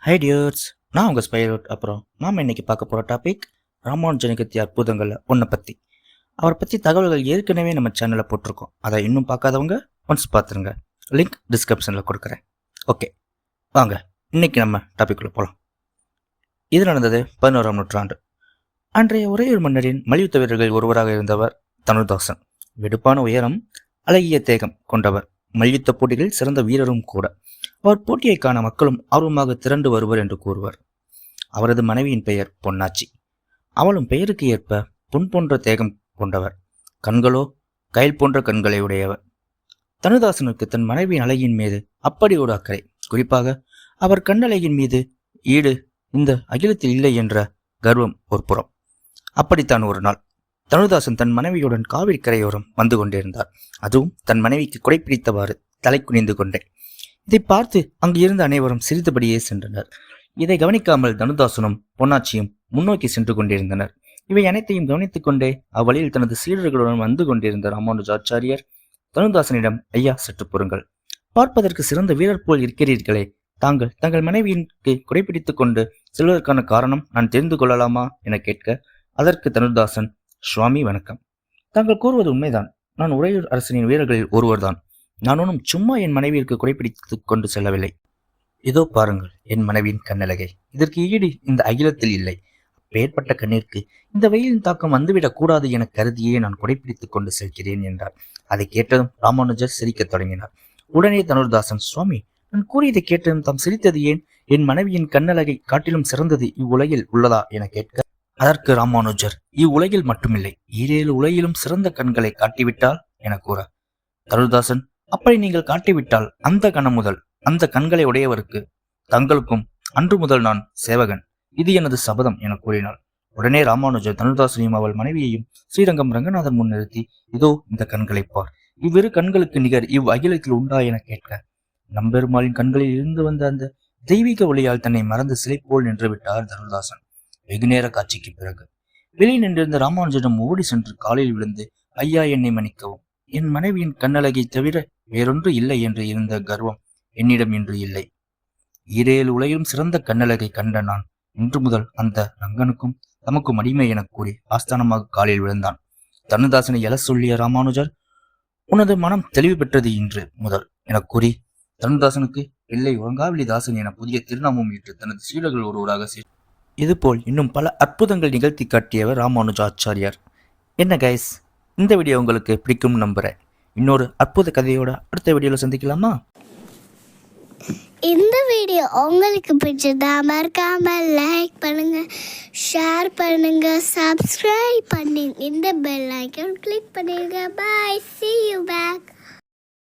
High tears, நான் உங்கள் ஸ்பைரோட். அப்புறம் நாம் இன்னைக்கு பார்க்க போகிற டாபிக் ராமானுஜ நிகழ்த்திய அற்புதங்களில் ஒன்றை பற்றி. அவரை பற்றி தகவல்கள் ஏற்கனவே நம்ம சேனலில் போட்டிருக்கோம். அதை இன்னும் பார்க்காதவங்க ஒன்ஸ் பார்த்துருங்க. லிங்க் டிஸ்கிரிப்ஷனில் கொடுக்குறேன். ஓகே, வாங்க இன்னைக்கு நம்ம டாபிக்குள்ளே போகலாம். இது நடந்தது 11ஆம் நூற்றாண்டு. அன்றைய உறையூர் மன்னரின் மல்யுத்த வீரர்களில் ஒருவராக இருந்தவர் தனுதாசன். வெடுப்பான உயரம், அழகிய தேகம் கொண்டவர். மல்யுத்த போட்டிகளில் சிறந்த வீரரும் கூட. அவர் போட்டியை காண மக்களும் ஆர்வமாக திரண்டு வருவர் என்று கூறுவர். அவரது மனைவியின் பெயர் பொன்னாச்சி. அவளும் பெயருக்கு ஏற்ப பொன் போன்ற தேகம் கொண்டவர். கண்களோ கயல் போன்ற கண்களை உடையவர். தனுதாசனுக்கு தன் மனைவியின் அழகின் மீது அப்படி ஒரு அக்கறை. குறிப்பாக அவர் கண்ணழகின் மீது ஈடு இந்த அகிலத்தில் இல்லை என்ற கர்வம் ஒரு புறம். அப்படித்தான் ஒரு நாள் தனுதாசன் தன் மனைவியுடன் காவிரி கரையோரம் வந்து கொண்டிருந்தார். அதுவும் தன் மனைவிக்கு குடைப்பிடித்தவாறு தலை குனிந்து கொண்டே. இதை பார்த்து அங்கு இருந்த அனைவரும் சிரித்தபடியே சென்றனர். இதை கவனிக்காமல் தனுதாசனும் பொன்னாச்சியும் முன்னோக்கி சென்று கொண்டிருந்தனர். இவை அனைத்தையும் கவனித்துக் கொண்டே அவ்வழியில் தனது சீடர்களுடன் வந்து கொண்டிருந்த ராமானுஜாச்சாரியர் தனுதாசனிடம், ஐயா, சற்று பொறுங்கள். பார்ப்பதற்கு சிறந்த வீரர் போல் இருக்கிறீர்களே, தாங்கள் தங்கள் மனைவியிற்கு குடைப்பிடித்துக் கொண்டு செல்வதற்கான காரணம் நான் தெரிந்து கொள்ளலாமா என கேட்க, அதற்கு தனுதாசன், சுவாமி வணக்கம். தாங்கள் கூறுவது உண்மைதான். நான் உறையூர் அரசனின் வீரர்களில் ஒருவர்தான். நான் ஒன்றும் சும்மா என் மனைவிற்கு குடைப்பிடித்துக் கொண்டு செல்லவில்லை. இதோ பாருங்கள் என் மனைவியின் கண்ணழகை. இதற்கு ஈடு இந்த அகிலத்தில் இல்லை. அப்பேற்பட்ட கண்ணிற்கு இந்த வெயிலின் தாக்கம் வந்துவிடக் கூடாது என கருதியே நான் குடைப்பிடித்துக் கொண்டு செல்கிறேன் என்றார். அதை கேட்டதும் ராமானுஜர் சிரிக்கத் தொடங்கினார். உடனே தனுர்தாசன், சுவாமி, நான் கூறியதை கேட்டதும் தாம் சிரித்தது ஏன்? என் மனைவியின் கண்ணழகை காட்டிலும் சிறந்தது இவ்வுலகில் உள்ளதா என கேட்க, அதற்கு ராமானுஜர், இவ்வுலகில் மட்டுமில்லை, 7 உலகிலும் சிறந்த கண்களை காட்டிவிட்டால் என கூற, தனுர்தாசன், அப்படி நீங்கள் காட்டிவிட்டால் அந்த கணம் முதல் அந்த கண்களை உடையவருக்கு தங்களுக்கும் அன்று முதல் நான் சேவகன். இது எனது சபதம் என கூறினாள். உடனே ராமானுஜர் தனுதாசனையும் அவள் மனைவியையும் ஸ்ரீரங்கம் ரங்கநாதன் முன் நிறுத்தி, இதோ இந்த கண்களை பார். இவ்விரு கண்களுக்கு நிகர் இவ் அகிலத்தில் உண்டா என கேட்க, நம்பெருமாளின் கண்களில் இருந்து வந்த அந்த தெய்வீக ஒளியால் தன்னை மறந்து சிலை போல் நின்று விட்டார் தனுதாசன். வெகுநேர காட்சிக்கு பிறகு வெளியே நின்றிருந்த ராமானுஜரிடம் ஓடி சென்று காலில் விழுந்து, ஐயா, என்னை மன்னிக்கவும். என் மனைவியின் கண்ணழகை தவிர வேறொன்று இல்லை என்று இருந்த கர்வம் என்னிடம் இன்று இல்லை. 7 உலகிலும் சிறந்த கண்ணழகை கண்ட நான் இன்று முதல் அந்த ரங்கனுக்கும் தமக்கும் அடிமை என கூறி ஆஸ்தானமாக காலில் விழுந்தான். தனுதாசனை எழ சொல்லிய ராமானுஜர், உனது மனம் தெளிவு பெற்றது இன்று முதல் என கூறி தனுதாசனுக்கு பிள்ளை உறங்காவிலிதாசன் என புதிய திருநாமம் ஏற்று தனது சீடர்கள் ஒருவராக இதுபோல் இன்னும் பல அற்புதங்கள் நிகழ்த்தி காட்டியவர் ராமானுஜாச்சாரியார். என்ன கைஸ், இந்த வீடியோ உங்களுக்கு பிடிக்கும் நம்புறேன். இன்னொரு அற்புத கதையோட அடுத்த வீடியோல சந்திக்கலாமா? இந்த வீடியோ உங்களுக்கு பிடிச்சதா மறக்காம லைக் பண்ணுங்க, ஷேர் பண்ணுங்க, சப்ஸ்கிரைப் பண்ணி இந்த பெல் ஐகான் கிளிக் பண்ணிருங்க. Bye, see you back.